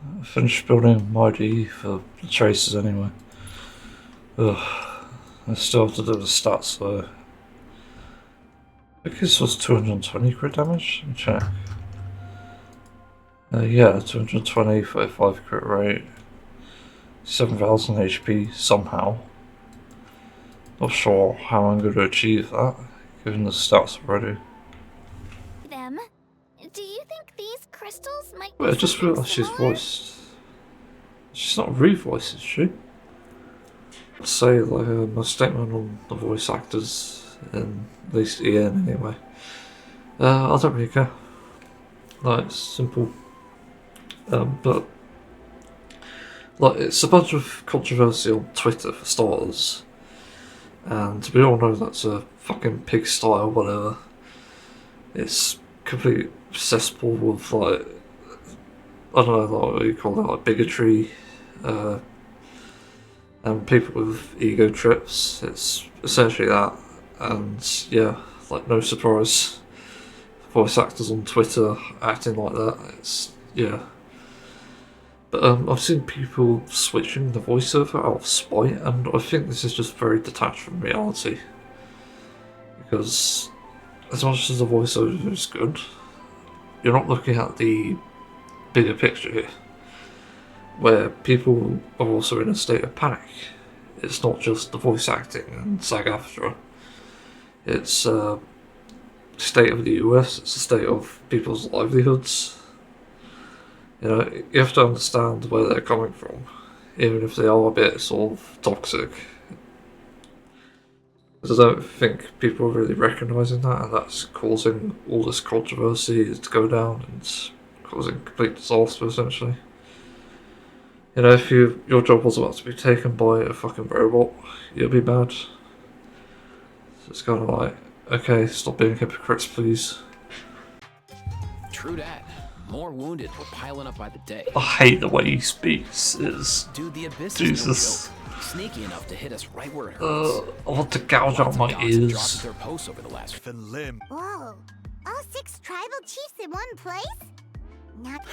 I finished building my D for the traces anyway. Ugh. I still have to do the stats though. I think this was 220 crit damage. Let me check. Yeah, 220, 35 crit rate, 7,000 HP somehow. Not sure how I'm going to achieve that, given the stats already. Them? Do you think these crystals might Wait, I just realised she's voiced. She's not re-voiced, is she? I'd say like my statement on the voice actors, in at least Ian anyway. I don't really care. Like, it's simple. But like, it's a bunch of controversy on Twitter for starters, and we all know that's a fucking pigsty or whatever. It's complete cesspool of like, I don't know, like what you call it, like bigotry, and people with ego trips. It's essentially that, and yeah, like no surprise. Voice actors on Twitter acting like that. It's yeah. But I've seen people switching the voiceover out of spite, and I think this is just very detached from reality. Because as much as the voiceover is good, you're not looking at the bigger picture here, where people are also in a state of panic. It's not just the voice acting and SAG-AFTRA. It's the state of the US, it's the state of people's livelihoods. You know, you have to understand where they're coming from, even if they are a bit sort of toxic. Because I don't think people are really recognising that, and that's causing all this controversy to go down and causing complete disaster, essentially. You know, if your job was about to be taken by a fucking robot, you'd be mad. So it's kind of like, okay, stop being hypocrites, please. True that. More wounded were piling up by the day. I hate the way he speaks. Dude, the abyss Jesus. is no joke. Sneaky enough to hit us right where it hurts. I want to gouge out my ears. Dropped their posts over the last. Whoa, all 6 tribal chiefs in one place? Not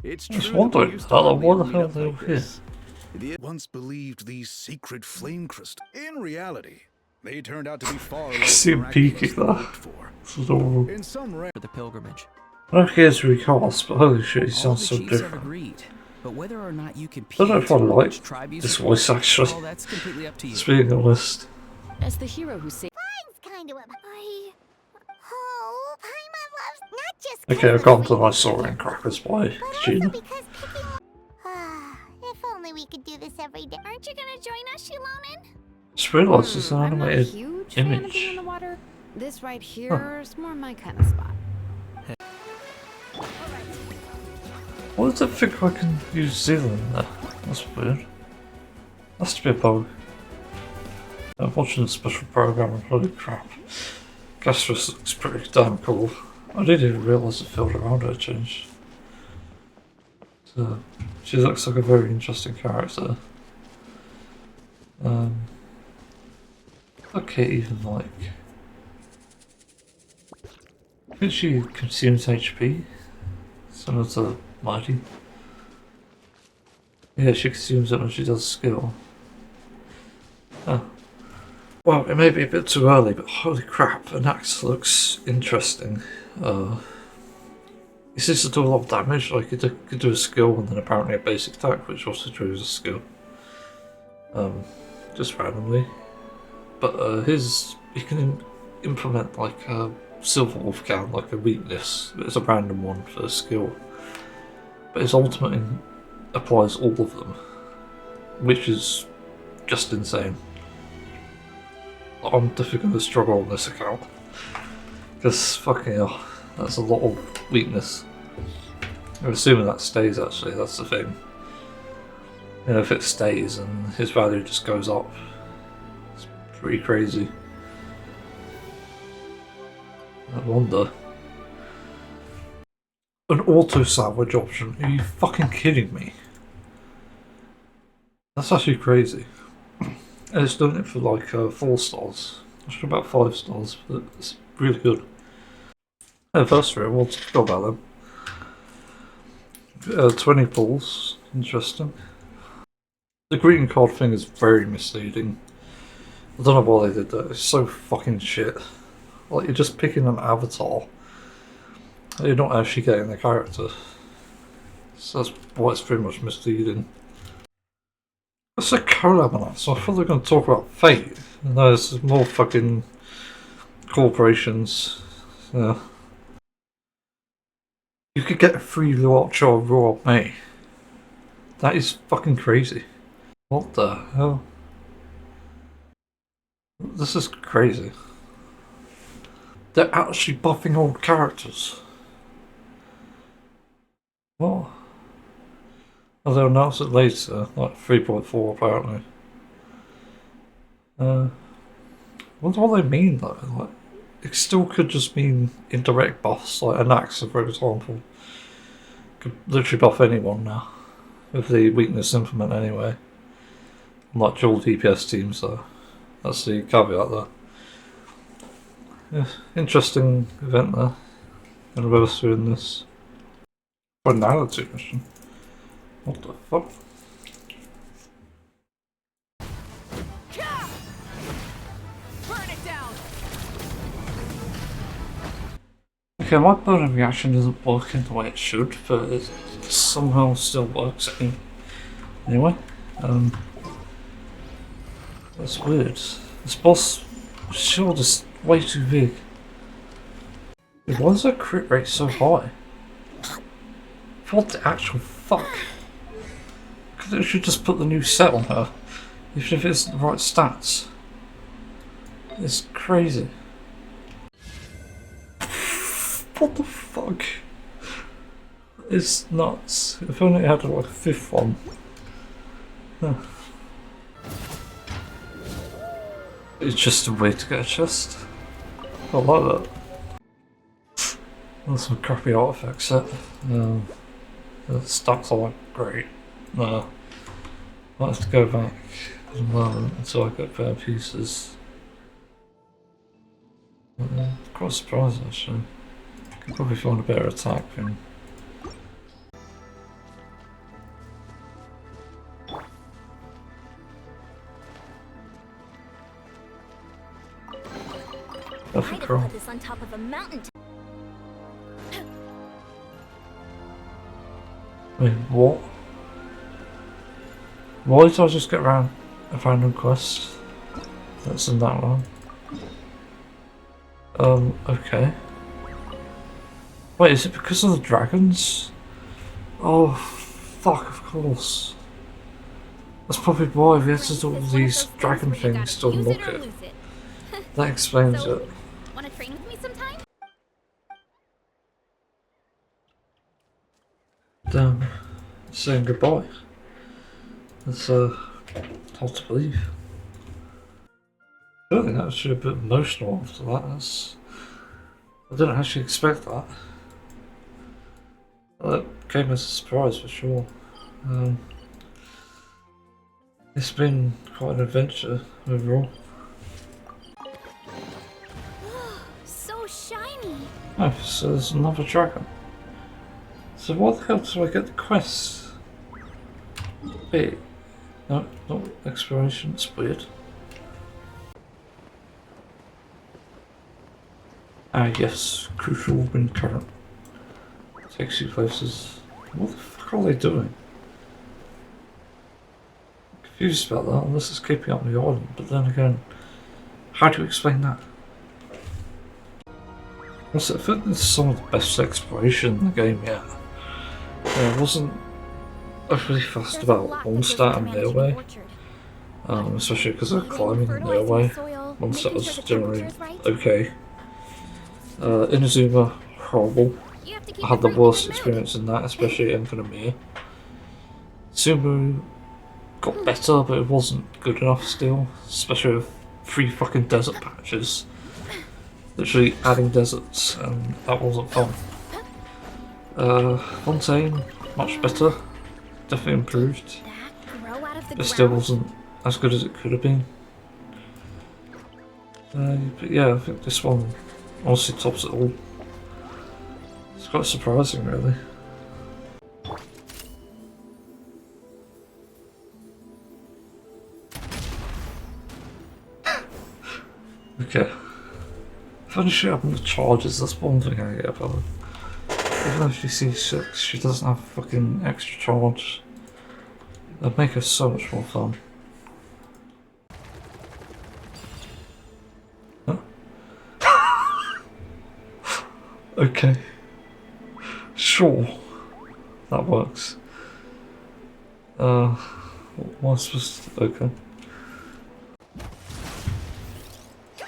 It's I was true. wondering, what the hell are they all here? Once believed these secret flame crystals. In reality, they turned out to be far I less see him peeking miraculous than there. hoped for. This is all. In some For the pilgrimage. I don't care to recast, but holy shit, he All the sounds so chiefs have different. agreed, but whether or not you compete, I don't know if I like which tribe you this support, voice actually. well, that's completely up to you. Just being honest. As the hero who saved mine's kind of a... Oh, Paimon loves not just... Okay, I've gone to my Soaring Crackers by but also Gina. because picking... if only we could do this every day. Aren't you gonna join us, Shilonen? Just realised it's an I'm not a animated huge fan of being image. in the water. This right here is more my kind of spot. Why does it think I can use Zealand there? That's weird. Has to be a bug. I'm watching the special program and holy crap. Gastrus looks pretty damn cool. I didn't even realise the field around her changed. So, she looks like a very interesting character. Okay, even like... I think she consumes HP, similar to Mighty. Yeah, she consumes it when she does skill. Oh. Well, it may be a bit too early, but holy crap, an axe looks interesting. It seems to do a lot of damage, like you could do a skill and then apparently a basic attack, which also triggers a skill. Just randomly. But he can implement like a Silver Wolf count, like a weakness. It's a random one for a skill. But his ultimate applies all of them, which is just insane. I'm definitely going to struggle on this account, because fucking hell, that's a lot of weakness. I'm assuming that stays actually, that's the thing. You know, if it stays and his value just goes up, it's pretty crazy. I wonder. An auto salvage option? Are you fucking kidding me? That's actually crazy. And it's doing it for like 4 stars. I should about 5 stars, but it's really good. Anniversary awards, go about them. 20 pulls. Interesting. The greeting card thing is very misleading. I don't know why they did that. It's so fucking shit. Like, you're just picking an avatar. You're not actually getting the character. So that's why it's pretty much misleading. It's a collab on that, so I thought they were going to talk about Fate. And there's more fucking corporations. Yeah. You could get a free watch or Raw May. That is fucking crazy. What the hell? This is crazy. They're actually buffing old characters. What? Oh, they'll announce it later, like 3.4 apparently. Wonder what they mean though. Like, it still could just mean indirect buffs, like Anaxa for example. Could literally buff anyone now. With the weakness implement anyway. Like dual DPS teams though. That's the caveat there. Yeah, interesting event there. And whoever's doing this. Finality mission. What the fuck? Burn it down. Okay, my burning reaction isn't working the way it should, but it somehow still works anyway. That's weird. This boss shield is way too big. Dude, why is that crit rate so high? What the actual fuck? They should just put the new set on her, even if it's the right stats. It's crazy. What the fuck? It's nuts. If only it had like a 5th one. Huh. It's just a way to get a chest. I like that. That's some crappy artifact set. The stats are like great. No. I'll have to go back at the moment until I get better pieces. Quite surprised actually. Could probably find a better attack thing. Perfect I'd roll. have put this on top of a mountain. Wait, what? Why did I just get around a random quest? That's in that one. Okay. Wait, is it because of the dragons? Oh, fuck, of course. That's probably why we had to do all these dragon things to unlock it. That explains it. Wanna train with me sometime? Damn. Saying goodbye. That's hard to believe. I think that was actually a bit emotional after that. I didn't actually expect that. That came as a surprise for sure. It's been quite an adventure overall. So shiny. Oh, so there's another dragon. So what the hell do I get the quest? Wait, no, not exploration, it's weird. Ah yes, crucial wind current. Takes you places. What the fuck are they doing? I'm confused about that, unless it's keeping up the island, but then again, how do you explain that? Also, I think this is some of the best exploration in the game yet. I wasn't overly fussed about Mondstadt and Nearway, especially because of climbing in Nearway. Mondstadt was generally okay. Inazuma, horrible. I had the worst experience in that, especially in Infinite. Sumu got better, but it wasn't good enough still, especially with 3 fucking desert patches. Literally adding deserts, and that wasn't fun. Fontaine, much better, definitely improved, but still wasn't as good as it could have been. But yeah, I think this one honestly tops it all. It's quite surprising, really. Okay. If only she had more charges, that's one thing I get about her. Even though she sees 6, she doesn't have fucking extra charge. That'd make her so much more fun. Huh? Okay. Sure. That works. What am I supposed to... Okay. Too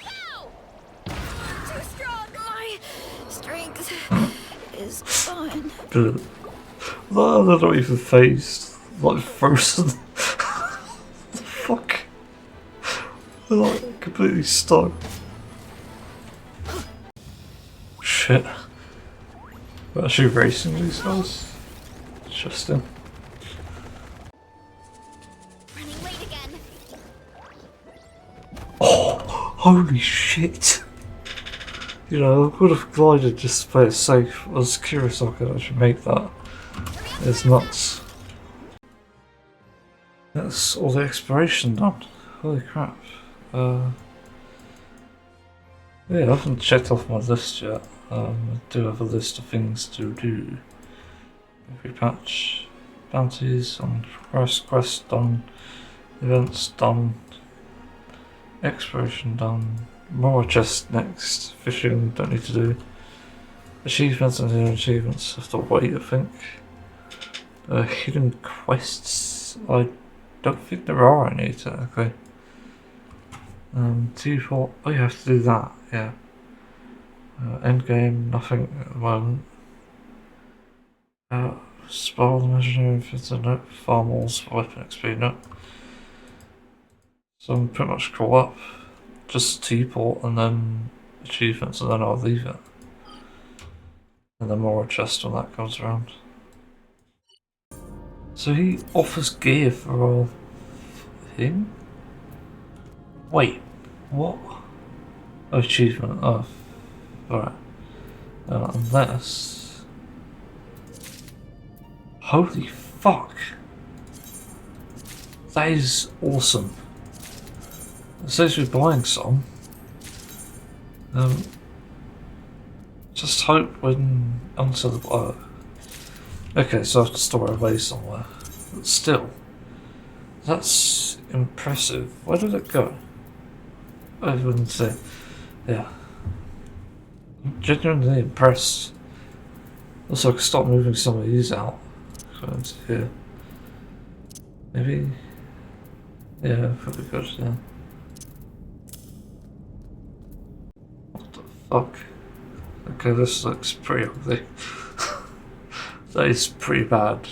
strong. My strength is gone. Good. No, they're not even phased. Like frozen. The fuck? They're like completely stuck. Shit. We're actually racing these guys? Interesting. Running late again. Oh, holy shit! You know, I would have glided just to play it safe. I was curious how I could actually make that. It's nuts. That's all the exploration done. Holy crap. Yeah, I haven't checked off my list yet. I do have a list of things to do. Every patch. Bounties on progress, quests done. Events done. Exploration done. More chests next. Fishing don't need to do. Achievements and hidden achievements have to wait, I think. Hidden quests. I don't think there are any technically. Default. Oh, you have to do that, yeah. Endgame, nothing at the moment. Spoil the imaginary infinite, farm walls, weapon XP, no. So I'm pretty much caught up. Just teapot and then achievements and then I'll leave it. And then more chest when that comes around. So he offers gear for all him? Wait, what? Oh, achievement, oh. Alright. Unless... Holy fuck! That is awesome. It says we're buying some. Just hope when onto the okay, so I have to store it away somewhere. But still, that's impressive. Where did it go? I wouldn't say. Yeah. I'm genuinely impressed. Also, I can start moving some of these out. Going to here. Maybe. Yeah, probably good, yeah. What the fuck? Okay, this looks pretty ugly. That is pretty bad.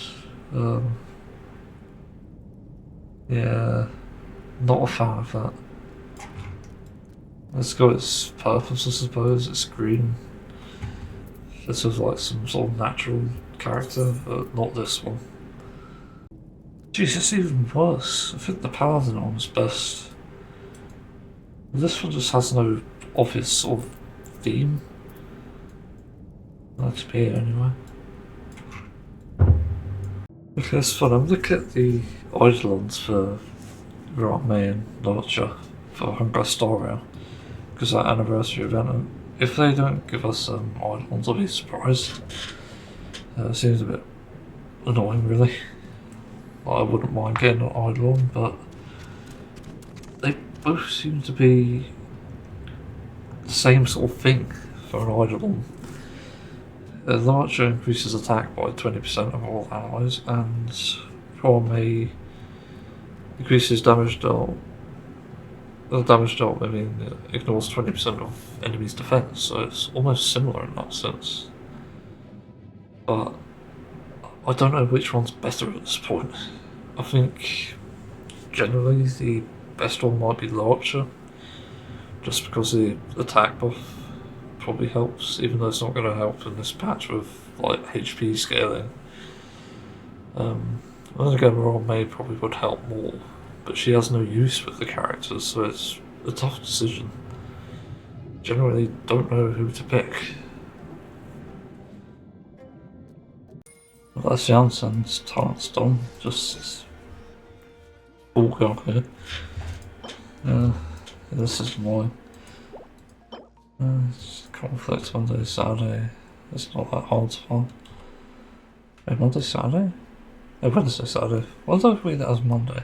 Yeah, not a fan of that. Let's go its purpose, I suppose. It's green. This is like some sort of natural character, but not this one. Jeez, it's even worse. I think the paladin one was best. This one just has no obvious sort of theme. That's me anyway. Okay, it's fun. I'm looking at the Eidolons for May and Launcher for Hunger Storia because that anniversary event. And if they don't give us Eidolons, I'll be surprised. It seems a bit annoying, really. I wouldn't mind getting an Eidolon, but they both seem to be the same sort of thing for an Eidolon. The Archer increases attack by 20% of all allies, and from a increases damage dealt. The damage dealt, I mean, it ignores 20% of enemies' defense, so it's almost similar in that sense. But I don't know which one's better at this point. I think generally the best one might be the Archer, just because the attack buff probably helps, even though it's not going to help in this patch with like HP scaling. Then again, May probably would help more, but she has no use with the characters, so it's a tough decision. Generally, don't know who to pick. Well, that's Janssen's talent's done. Just all gone here. This is annoying. It's conflict Monday, Saturday. It's not that hard to find. Wait, Monday, Saturday? Oh, Wednesday, Saturday. Why did I read that as Monday?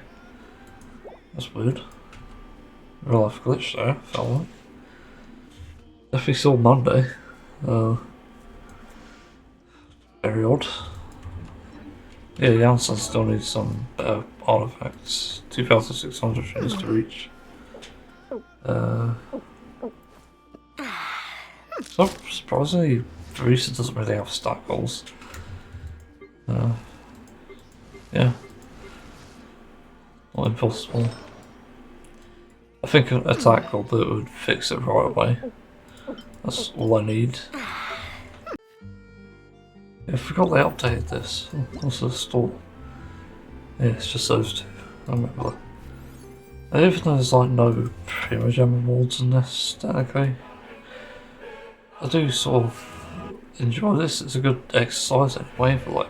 That's weird. Real life glitch there, felt like. Definitely saw Monday. Very odd. Yeah, Janssen still needs some better artifacts. 2,600 she needs to reach. So surprisingly, Teresa doesn't really have stat goals. Yeah. Not impossible. I think an attack goal that would fix it right away. That's all I need. Yeah, I forgot they updated this. What's the store? Yeah, it's just those two. I remember. And even though there's like no Primogem rewards in this, technically, I do sort of enjoy this. It's a good exercise anyway for like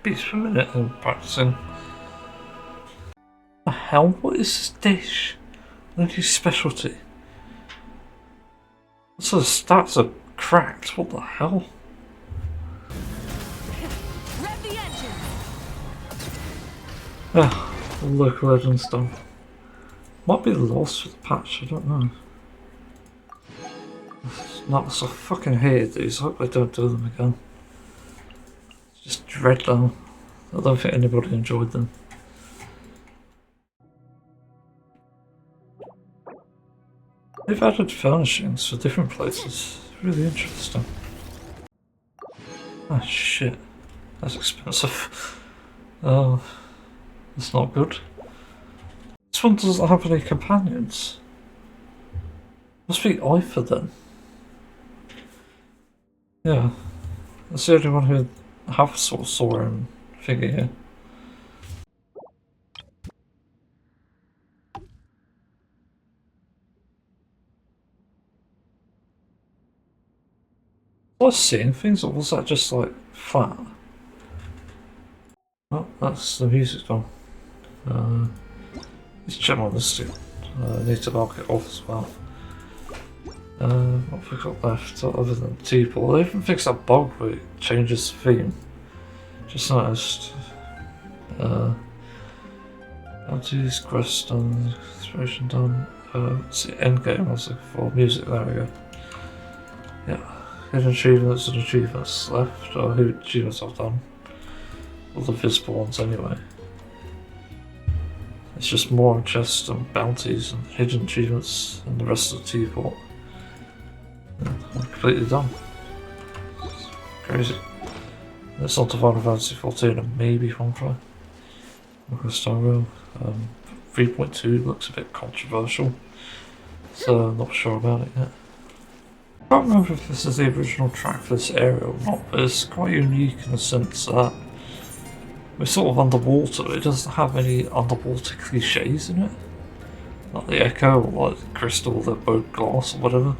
beats per minute and practicing. The hell? What is this dish? Only specialty. So the stats are cracked. What the hell? Rev the engine. Yeah, the local legends done. Might be lost with the patch, I don't know. Nuts, I fucking hate these. I hope they don't do them again. Just dread them. I don't think anybody enjoyed them. They've added furnishings for different places. Really interesting. Ah shit. That's expensive. Oh, that's not good. This one doesn't have any companions. Must be Ifa then. Yeah. That's the only one who have sort of saw him figure here. Was I seeing things or was that just like flat? Oh, that's the music gone. Let's check my listing. I need to mark it off as well. What have we got left other than T-Ball? They even fixed that bug where it changes the theme. Just noticed. Bounties, quest done, exploration done. It's the end game I was looking for. Music, there we go. Yeah. Hidden achievements and achievements left, or hidden achievements I've done. All the visible ones anyway. It's just more chests and bounties and hidden achievements and the rest of the T-Port. Yeah, I'm completely done. It's crazy. It's on to Final Fantasy 14 and maybe Fun Cry. Star Rail. 3.2 looks a bit controversial, so I'm not sure about it yet. I can't remember if this is the original track for this area or not, but it's quite unique in the sense that we're sort of underwater. It doesn't have any underwater cliches in it. Like the Echo or like the Crystal, the boat glass or whatever.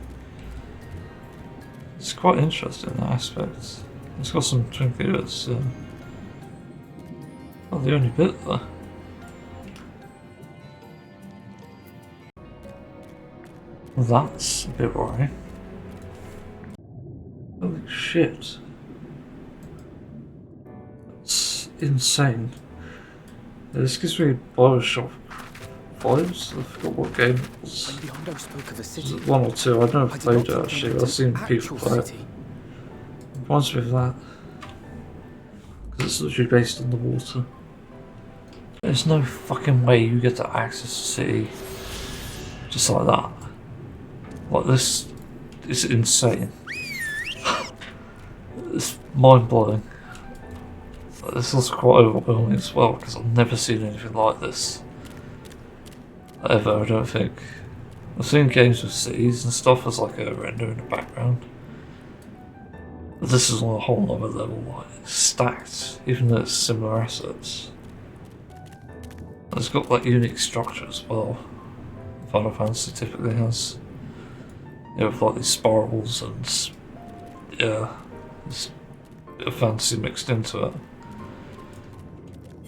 It's quite interesting in that aspect. It's got some twinkly bits. Not the only bit though. That's a bit worrying. Holy shit. That's insane. This gives me Bioshock vibes. I forgot what game it was. Lady Hondo spoke of a Was city. it 1 or 2? I've never I did played not it actually, but I've seen people actual play it. city. It reminds me of that. Because it's literally based on the water. There's no fucking way you get to access the city just like that. Like this is insane. It's mind blowing. This is quite overwhelming as well because I've never seen anything like this. Ever, I don't think. I've seen games with cities and stuff as like a render in the background. But this is on a whole other level, like it's stacked, even though it's similar assets. And it's got like unique structure as well. Final Fantasy typically has. You know, with like these spirals and yeah, there's a bit of fantasy mixed into it.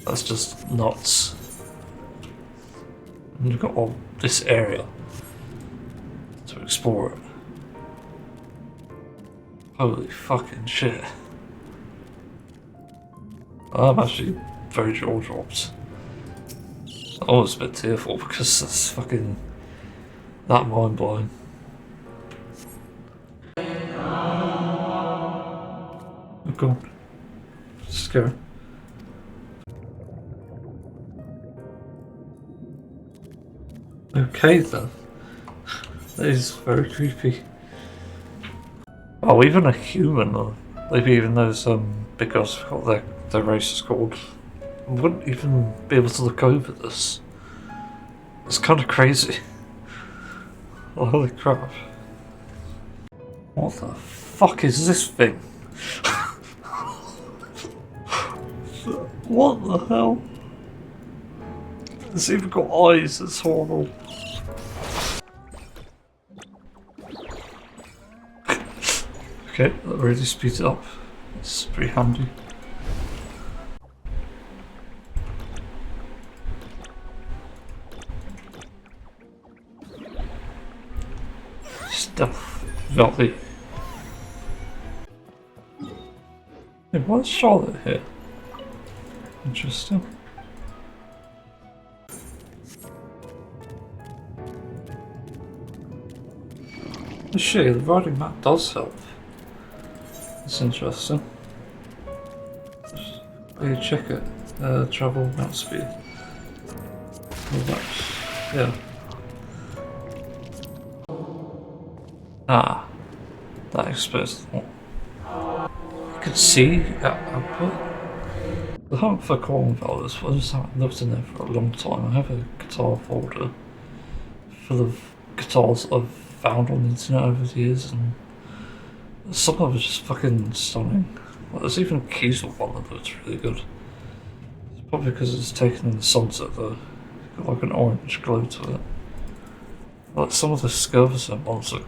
That's just nuts. And you've got all this area to explore it. Holy fucking shit. I'm actually very jaw dropped. I was a bit tearful because that's fucking that mind blowing. Oh god. Scary. Okay then. That is very creepy. Oh, even a human, or maybe even those big guys forgot their race is called, wouldn't even be able to look over this. It's kind of crazy. Oh, holy crap. What the fuck is this thing? What the hell? It's even got eyes, it's horrible. Okay, that really speeds it up. It's pretty handy. Stuff. Valley. Hey, why is Charlotte here? Interesting. Oh shit, the riding map does help. That's interesting. Oh, you check it. Travel map speed. Oh, that's, yeah. Ah, that explains the one. You can see output. The hunt for corn values was I've looked in there for a long time. I have a guitar folder full of guitars I've found on the internet over the years, and some of them are just fucking stunning. Like, there's even a keys one that looks really good. It's probably because it's taken in the sunset though. It's got like an orange glow to it. Like some of the Scurvison ones are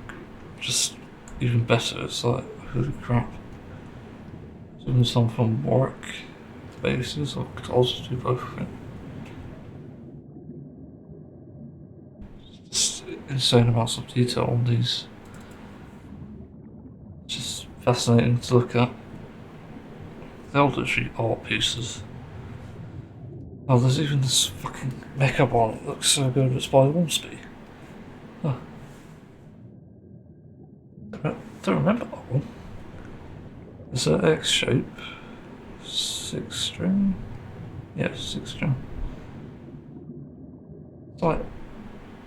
just even better. It's like, holy crap. Even some from Warwick bases, or could also do both of it. Just insane amounts of detail on these. Just fascinating to look at. They're all literally art pieces. Oh, there's even this fucking makeup on it. Looks so good. It's by Ormsby. Huh. Don't remember that one. Is that X shape? 6 string? Yeah, 6 string. It's like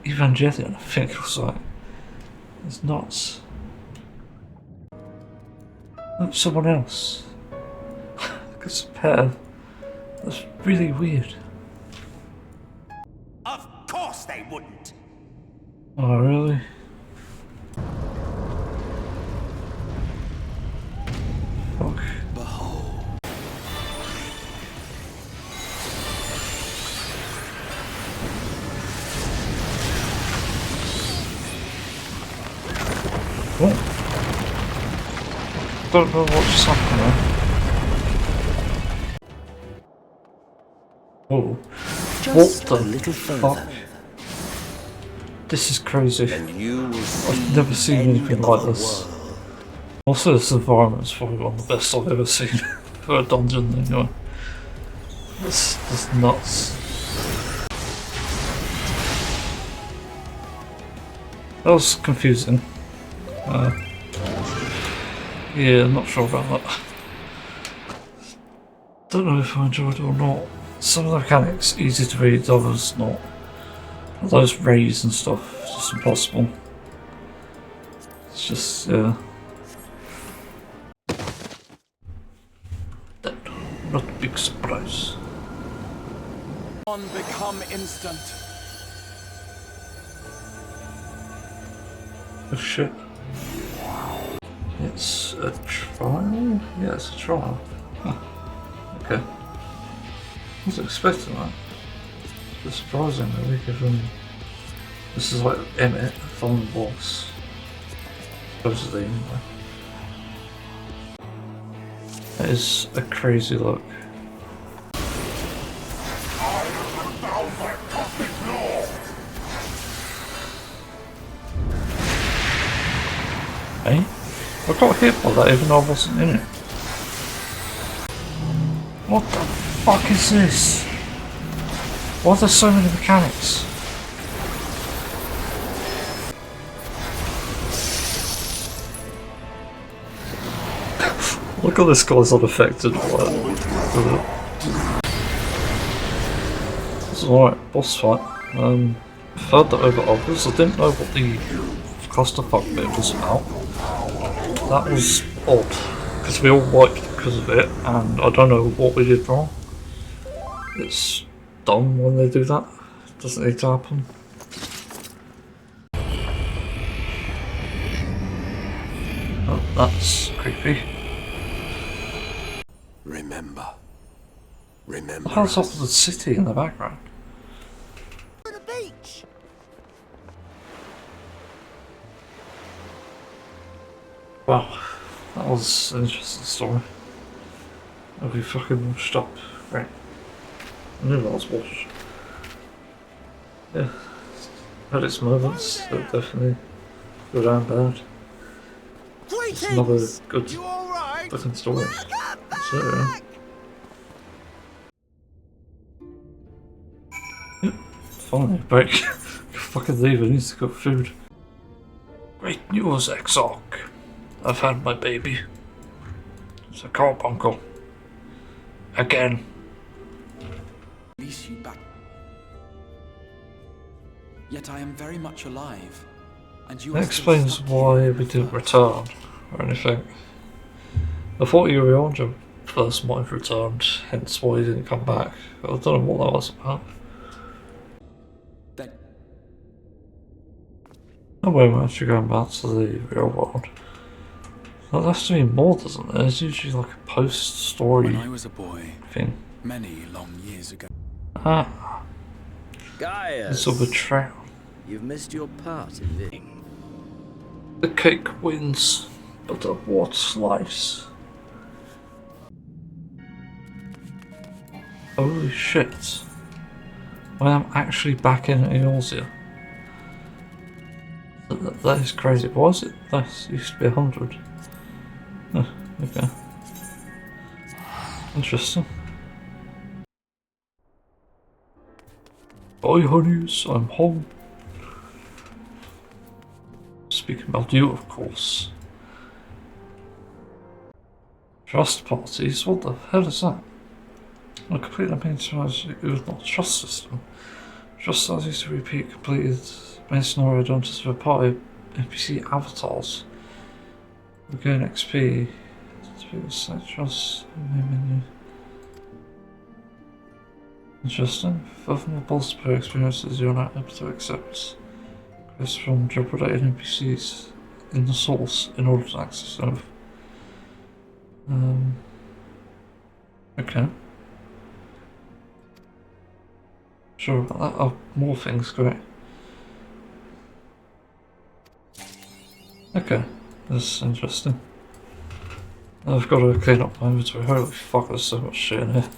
Evangelion, I think it was like. It's nuts. Look, someone else. It's a pair. That's really weird. Of course they wouldn't. Oh, really? Fuck. What? Don't know what just happened there. Oh. Just What a the little fuck? further, This is crazy. and you will see I've never seen the anything end like of the this. world. Also, this environment is probably one of the best I've ever seen for a dungeon anyway. That's nuts. That was confusing. Yeah, I'm not sure about that. Don't know if I enjoyed it or not. Some of the mechanics easy to read, others not. Those rays and stuff, it's just impossible. It's just, yeah. Not a big surprise. Become instant. Oh shit. It's a trial? Yeah, it's a trial. Huh. Okay. I wasn't expecting that. It's surprising really, given this is like Emmett, the final boss. Supposedly, anyway. That is a crazy look. Hey? I got hit by that even though I wasn't in it. What the fuck is this? Why are there so many mechanics? Look at this guy's unaffected by it. It's alright, boss fight. Preferred that over others. I didn't know what the clusterfuck bit was about. That was odd, because we all wiped because of it, and I don't know what we did wrong. It's dumb when they do that. It doesn't need to happen. Oh, that's creepy. Remember. Remember. What the hell's up with the city in the background? To the beach. Wow, that was an interesting story. Have we fucking washed up? Right. I knew that was washed. Yeah. Had its moments, they're definitely good and bad. It's another good You all right? fucking story. So, yeah. Yep, finally a break. Fucking leave, I need to cook food. Great news, Exarch. I've had my baby. It's a carbuncle. Again. Release you back. Yet I am very much alive, and you That are still explains stuck why here we in didn't the return or anything. I thought Urianja first might have returned, hence why he didn't come back. I don't know what that was about. That No way we're actually going back to the real world. That has to be more, doesn't it? It's usually like a post-story when I was a boy, thing. many long years ago. Ah, Gaius, it's a betrayal. you've missed your part in this. The cake wins, but at what slice? Holy shit. I am actually back in Eorzea. That is crazy. Why is it? That used to be 100. Oh, okay. Interesting. Bye, honeys. I'm home. Speaking about you, of course. Trust parties? What the hell is that? I completely means it was not a trust system. Trust parties to repeat completed main scenario done to third party NPC avatars. We gain XP. Select trust main menu. Interesting. Furthermore, bolster player experiences you're not able to accept quests from job-related NPCs in the source in order to access them. Okay. Sure about that. Oh, more things, great. Okay, that's interesting. I've got to clean up my inventory. Holy fuck, there's so much shit in here.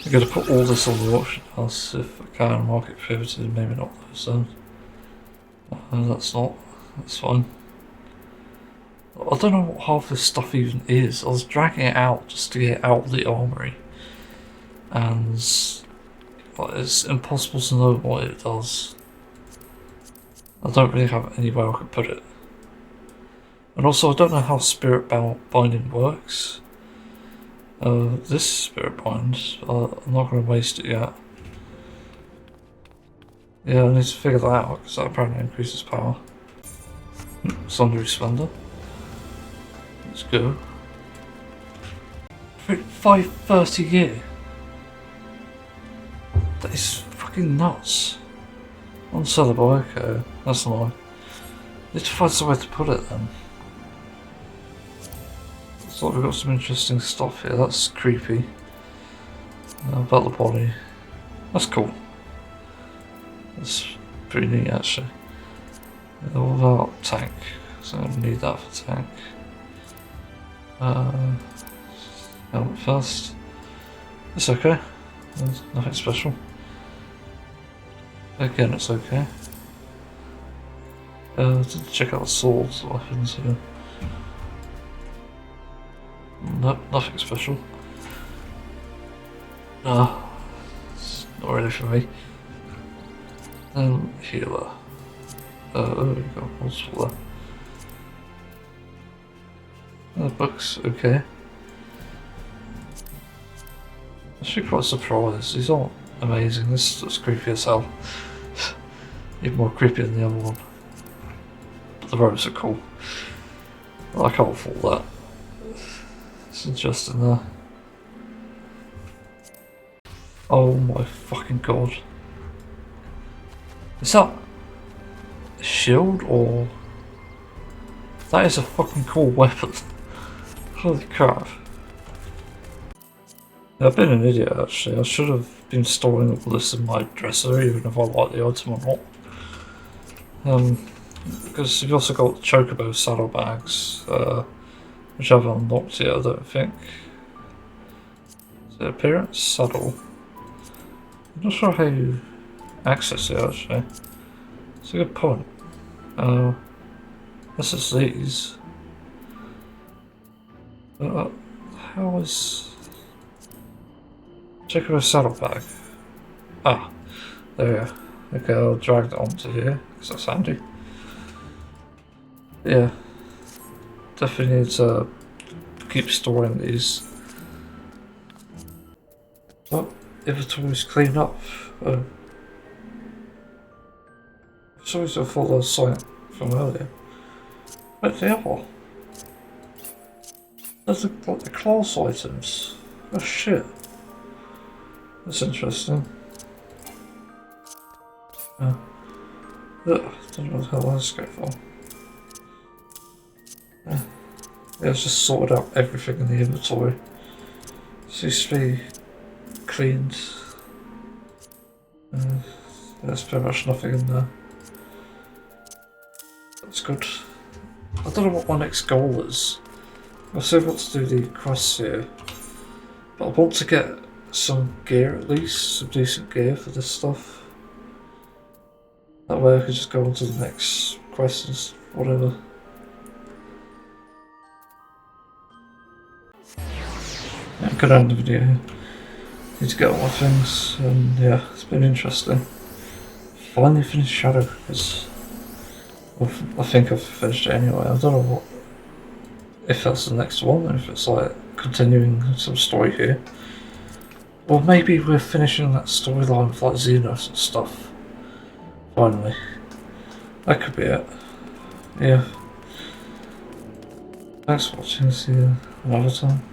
I'm going to put all this on the auction house if I can. Market pivoted, maybe not though, so that's fine. I don't know what half this stuff even is. I was dragging it out just to get out of the armory, and like, it's impossible to know what it does. I don't really have anywhere I could put it. And also I don't know how spirit binding works. This spirit bind, I'm not going to waste it yet. Yeah, I need to figure that out because that apparently increases power. Sundry Splendor. Let's go. 530 a year. That is fucking nuts. Unsellable, okay, that's annoying. Need to find somewhere to put it then. Looks like we've got some interesting stuff here, that's creepy. About the body. That's cool. That's pretty neat actually. What about tank? So I need that for tank. Helmet first. It's okay. There's nothing special. Again, it's okay. Check out the swords, weapons here. Nope, nothing special. No, it's not really for me. Healer. There we go, multiple there. The book's okay. Actually quite surprised, these aren't amazing, this looks creepy as hell. Even more creepy than the other one. But the robes are cool. I can't fault that. It's interesting there. Oh my fucking god. Is that a shield or... That is a fucking cool weapon. Holy crap. Yeah, I've been an idiot actually. I should have been storing all this in my dresser even if I like the item or not. Because you've also got chocobo saddlebags, which I haven't unlocked yet, I don't think. Is it appearance? Saddle. I'm not sure how you access it actually. It's a good point. This is these. How is... Chocobo saddlebag? Ah, there we go. Okay, I'll drag that onto here, because that's handy. Yeah, definitely need to keep storing these. Oh, inventory's cleaned up. Sorry to follow the sign from earlier. What the hell? There's like the class items. Oh shit. That's interesting. Ugh, don't know what the hell that's going for. Yeah, it's just sorted out everything in the inventory. Seems to be cleaned. There's pretty much nothing in there. That's good. I don't know what my next goal is. I still want to do the quests here, but I want to get some gear at least, some decent gear for this stuff. That way I can just go on to the next quests, whatever. Yeah, I could end the video here. Need to get all my things, and yeah, it's been interesting. Finally finished Shadowbringers. I think I've finished it anyway. I don't know what, if that's the next one, or if it's like continuing some story here. Or maybe we're finishing that storyline with like Xenos and stuff. Finally. That could be it. Yeah. Thanks for watching, see you another time.